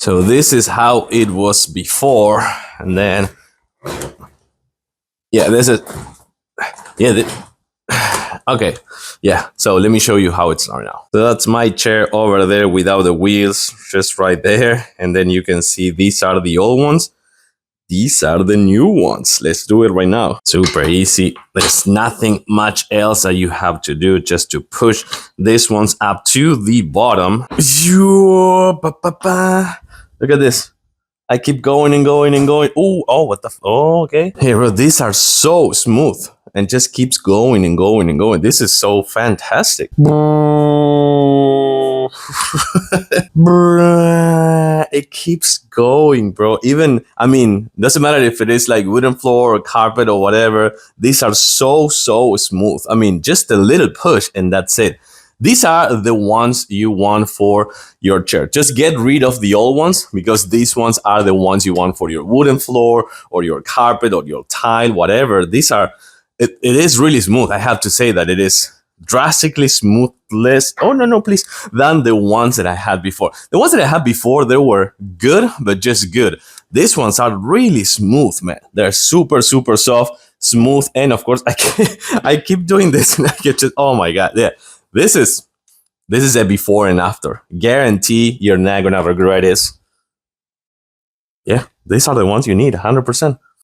So this is how it was before, and then yeah, this is yeah. Okay, yeah. So let me show you how it's now. So that's my chair over there without the wheels, just right there, and then you can see these are the old ones. These are the new ones. Let's do it right now. Super easy. There's nothing much else that you have to do, just to push these ones up to the bottom. Look at this. I keep going and going and going. Oh, what the? Oh, okay. Hey, bro, these are so smooth and just keeps going and going and going. This is so fantastic. It keeps going, bro. Even, I mean, doesn't matter if it is like wooden floor or carpet or whatever. These are so smooth. I mean, just a little push and that's it. These are the ones you want for your chair. Just get rid of the old ones because these ones are the ones you want for your wooden floor or your carpet or your tile, whatever. These are, it is really smooth. I have to say that it is drastically smoothless. Oh, no, please. Than the ones that I had before. The ones that I had before, they were good, but just good. These ones are really smooth, man. They're super soft, smooth. And of course, I keep doing this and I get just, oh my God. Yeah. This is a before and after. Guarantee you're not gonna regret this. Yeah, these are the ones you need, 100%.